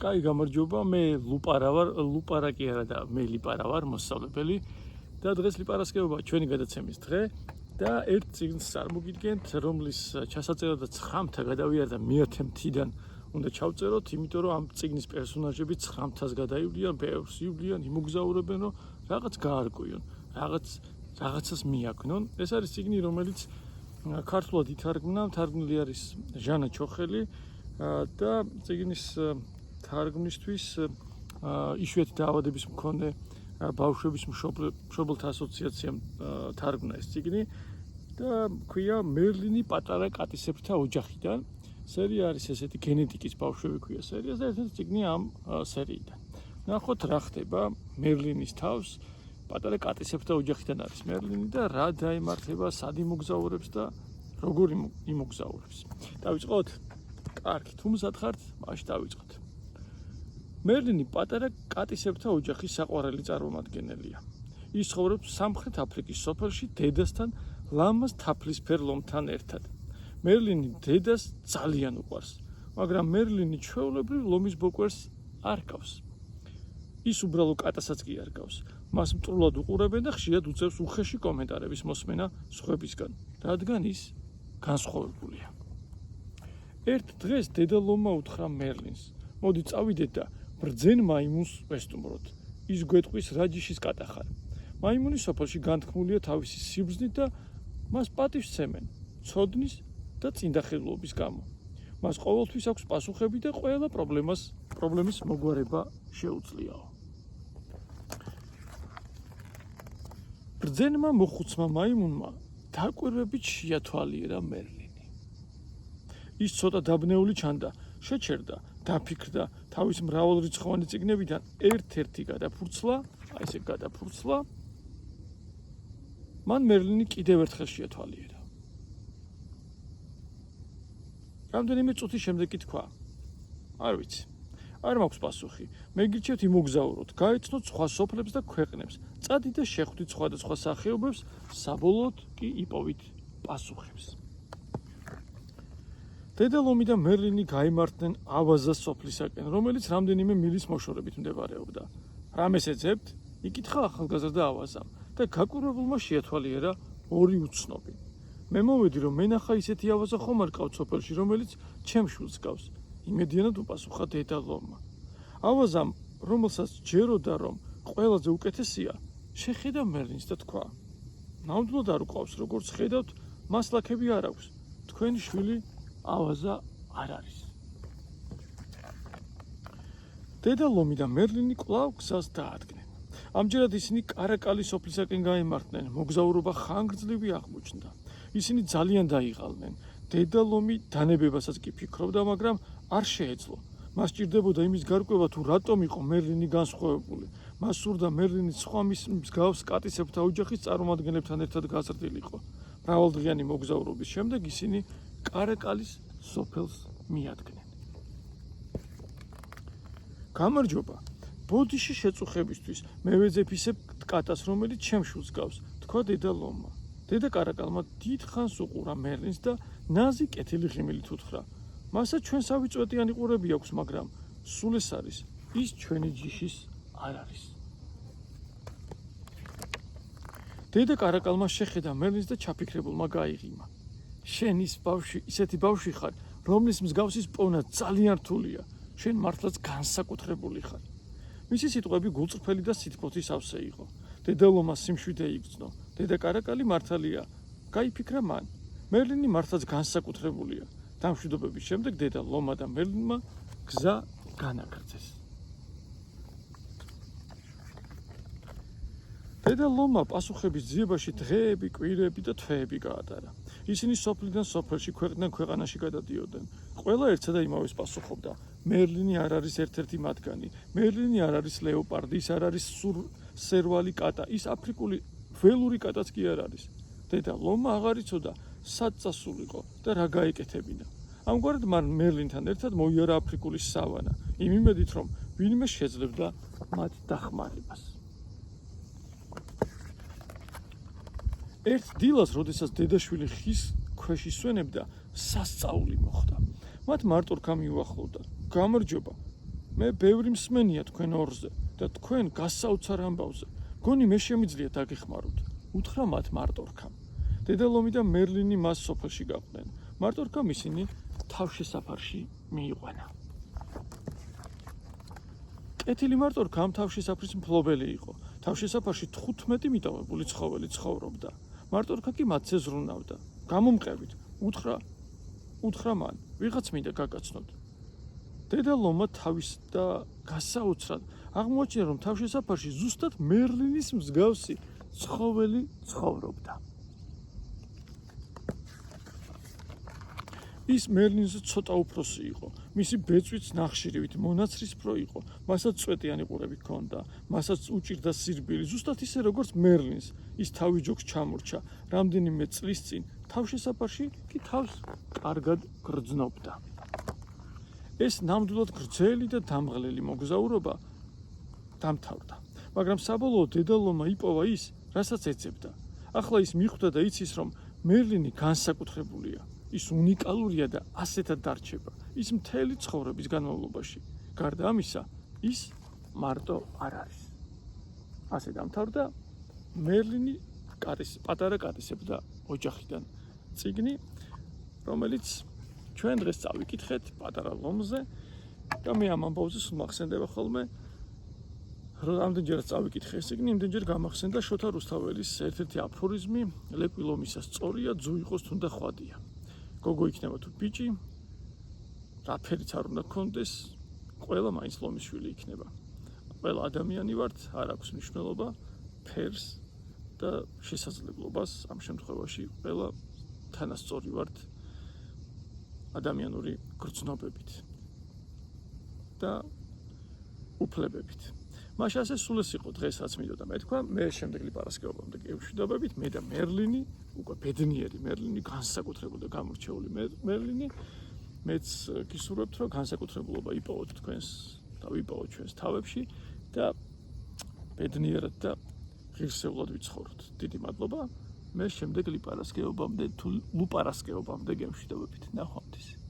კაი გამარჯობა, მე ლუპარა ვარ, ლუპარა კი არა და მე ლიპარა ვარ, მოსწავლებელი და დღეს ლიპარასკევობა ჩვენი გადაცემის დღე და ერთ წიგნს წარმოგიდგენთ, რომლის ჩასაწერად 9-მთა გადავიარდა მე-10-მთიდან უნდა ჩავწეროთ, იმიტომ რომ ამ წიგნის პერსონაჟები 9-მთას გადაივლიან, ბევრს ივლიან, იმოგზაურებენ, რომ რაღაც გაარკვიონ, რაღაცას მიაქნონ. ეს არის წიგნი, რომელიც ქართულად ითარგმნა, თარგმნილი არის ჟანა ჩოხელი და წიგნის თარგმნისთვის იშვიათი დაავადების მქონე ბავშვების მშობელთა ასოციაციამ თარგმნა ეს წიგნი და ქვია მერლინი პატარა კატისებრთა ოჯახიდან. სერია არის ესეთი გენეტიკის ბავშვები ქვია სერიას და ეს წიგნი ამ სერიიდან. ნახოთ რა ხდება მერლინის თავს პატარა კატისებრთა ოჯახიდან არის მერლინი და რა დაემართება, სად იმოგზაურებს და როგორ იმოგზაურებს. დავიწყოთ? კარგი, თუ მსათხართ, მაშინ დავიწყოთ. მერლინი პატარა კატისებრთა ოჯახის საყვარელი წარმომადგენელია. ის ცხოვრობს სამხრეთ აფრიკის სოფელში დედასთან ლამაზ თაფლისფერ ლომთან ერთად. მერლინი დედას ძალიან უყვარს, მაგრამ მერლინი ჩვეულებრივ ლომის ბოკვერს არ გავს. ის უბრალო კატასაც კი არ გავს. მას მტრულად უყურებენ და ხშირად უწევს უხეში კომენტარების მოსმენა სხვებისგან, რადგან ის განსხვავებულია. ერთ დღეს დედა ლომა უთხრა მერლინს: მოდი წავიდეთ და ბრძენ მაიმუნს ვესტუმროთ. ის გვეტყვის რა ჯიშის კატა ხარ. მაიმუნი სოფელში განთქმულია თავისი სიბრძნით და მას პატივს სცემენ ცოდნის და წინდახელობის გამო. მას ყოველთვის აქვს პასუხები და ყველა პრობლემის მოგვარება შეუძლიაო. ბრძენმა მოხუცმა მაიმუნმა დაკვირვებით შეათვალიერა მერლინი. ის ცოტა დაბნეული ჩანდა, შეჩერდა, დაფიქრდა, თავის მრავალრიცხოვანი წიგნებიდან ერთ-ერთი გადაფურცლა, აი ესე გადაფურცლა. მან მერლინი კიდევ ერთხელ შეათვალიერა. რამდენიმე წუთის შემდეგ კი თქვა: არ ვიცი, არ მაქვს პასუხი. მე გირჩევთ იმოგზაუროთ, გაეცნოთ სხვა სოფლებს და ქვეყნებს, წადით და შეხვდით სხვადასხვა სახეობებს, საბოლოოდ კი იპოვით პასუხებს. დედა ლომი და მერლინი გაიმართნენ ავაზას სოფლისაკენ, რომელიც რამდენიმე მილის მოშორებით მდებარეობდა. რამეს ეძებთ? იკითხა ახალგაზრდა ავაზამ და გაკვირვებულმა შეათვალიერა ორი უცნობი. მე მოვედი, რომ მენახა ისეთი ავაზა ხომ არ ყავთ სოფელში, რომელიც ჩემ შვილს გავს. იმედიანად უპასუხა დედა ლომმა. ავაზამ, რომელსაც ჯეროდა, რომ ყველაზე უკეთესია, შეხედა მერლინს და თქვა: ნამდვილად არ უყავს, როგორც ხედავთ, მას ლაქები არ აქვს. თქვენი შვილი ავაზა არ არის. დედა ლომი და მერლინი კვლავ გზას დაადგნენ. ამჯერად ისინი კარაკალის სოფლისაკენ გაემართნენ, მოგზაურობა ხანგრძლივი აღმოჩნდა. ისინი ძალიან დაიღალნენ. დედა ლომი დანებებასაც კი ფიქრობდა, მაგრამ არ შეეძლო. მას სჭირდებოდა იმის გარკვევა, თუ რატომ იყო მერლინი განსხვავებული. მას სურდა მერლინის სხვა მსგავს კატისებრთა ოჯახის წარმომადგენლებთან ერთად გაზრდილიყო. მრავალდღიანი მოგზაურობის შემდეგ ისინი კარაკალის სოფელს მიადგნენ. გამარჯობა, ბოდიში შეწუხებისთვის მე ვეძებისებ კატას, რომელიც ჩემ შვილს გავს, თქვა დედა ლომმა. დედა კარაკალმა დიდხანს უყურა მერლინს და ნაზი კეთილი ღიმილით უთხრა: მასაც ჩვენსავი წვეტიანი ყურები აქვს, მაგრამ სულ ეს არის, ის ჩვენი ჯიშის არ არის. დედა კარაკალმა შეხედა მერლინს და ჩაფიქრებულმა გაიღიმა. შენ ისეთი ბავშვი ხარ, რომლის მსგავსის პოვნა ძალიან რთულია. შენ მართლაც განსაკუთრებული ხარ. მისი სიტყვები გულწრფელი და სითბოთი სავსე იყო. დედა ლომას სიმშვიდე იგრძნო. დედა კარაკალი მართალია, გაიფიქრა მან. მერლინი მართლაც განსაკუთრებულია. დამშვიდობების შემდეგ დედა ლომა და მერლინმა გზა განაგრძეს. დედა ლომა პასუხების ძიებაში დღეები, კვირები და თვეები გაატარა. ისინი სოფლიდან სოფელში, ქვეყნიდან ქვეყანაში გადადიოდნენ. ყველა ერთსა და იმავეს პასუხობდა: მერლინი არ არის ერთ-ერთი მათგანი. მერლინი არ არის ლეოპარდი, ის არ არის სერვალი კატა, ის აფრიკული ველური კატაც კი არ არის. დედა ლომა აღარ იცოდა, სად წასულიყო და რა გაეკეთებინა. ამგვარად მან მერლინთან ერთად მოიარა აფრიკული სავანა, იმ იმედით, რომ ვინმე შეძლებდა მათ დახმარებას. ერთ დილას, როდესაც დედაშვილი ხის ქვეშ ისვენებდა, სასწაული მოხდა. მათ მარტო რქა მიუახლოვდა. გამარჯობა. მე ბევრი მსმენია თქვენ ორზე და თქვენ გასაოცარ ამბავზე. გონი მე შემიძლია დაგეხმაროთ. უთხრა მათ მარტორქამ. დედალომი და მერლინი მას სოფელში გაყვნენ. მარტორქამ ისინი თავშესაფარში მიიყვანა. კეთილი მარტორქა ამ თავშესაფრის მფლობელი იყო. თავშესაფარში 15 მიტოვებული ცხოველი ცხოვრობდა. მარტორქა კი მათზე ზრუნავდა. გამომყევით, უთხრა მან, ვიღაც მინდა გაგაცნოთ. დედალომმა თავის და გასაოცრად აღმოაჩინა, რომ თავშესაფარში ზუსტად მერლინის მსგავსი ცხოველი ცხოვრობდა. ის მერლინზე ცოტა უფროსი იყო. მისი ბეწვიც ნახშირივით მონაცრისფრო იყო. მასაც წვეტიანი ყურები ჰქონდა. მასაც უჭირდა სირბილი, ზუსტად ისე როგორც მერლინს. ის თავი ჯოგს ჩამორჩა. რამდენიმე წლის წინ თავშესაფარში კი თავს კარგად გრძნობდა. ეს ნამდვილად გრძელი და დამღლელი მოგზაურობა დამთავრდა. მაგრამ საბოლოოდ დედალომმა იპოვა ის, რასაც ეძებდა. ახლა ის მიხვდა და იცის, რომ მერლინი განსაკუთრებულია. ის უნიკალურია და ასეთად დარჩება. ის მთელი ცხოვრების განმავლობაში. გარდა ამისა, ის მარტო არ არის. ასე დამთავრდა მერლინი პატარა კატისებდა ოჯახიდან წიგნი, რომელიც ჩვენ დღეს წავიკითხეთ პატარა ლომზე და მე ამ ამბავზე სულ მახსენდება ხოლმე რამდენჯერაც წავიკითხე ეს წიგნი, იმდენჯერ გამახსენდა შოთა რუსთაველის ერთ-ერთი აფორიზმი ლეკვი ლომისა სწორია, ძუ იყოს თუნდა ხვადია. გოგო იქნება თუ ბიჭი, რაფერიც არ უნდა გქონდეს, ყველა მაინც ლომის შვილი იქნება. ყველა ადამიანი ვართ, არ აქვს მნიშვნელობა ფერს და შესაძლებლობას, ამ შემთხვევაში ყველა თანასწორი ვართ ადამიანური გრძნობებით და უფლებებით. მაშინ ასე სულ ეს იყო დღეს, რაც მინდოდა მეთქვა. მე შემდეგი პარასკევამდე გევშვიდობებით, მე და მერლინი, უკვე ბედნიერი მერლინი, განსაკუთრებული და გამორჩეული მერლინი. მეც გისურვებთ, რომ განსაკუთრებულობა იპოვოთ თქვენს და ვიპოვოთ ჩვენს თავებში და ბედნიერად და ღირსეულად ვიცხოვროთ. დიდი მადლობა. მე შემდეგი პარასკევამდე თუ ლუპარასკევამდე გევშვიდობებით. ნახვამდის.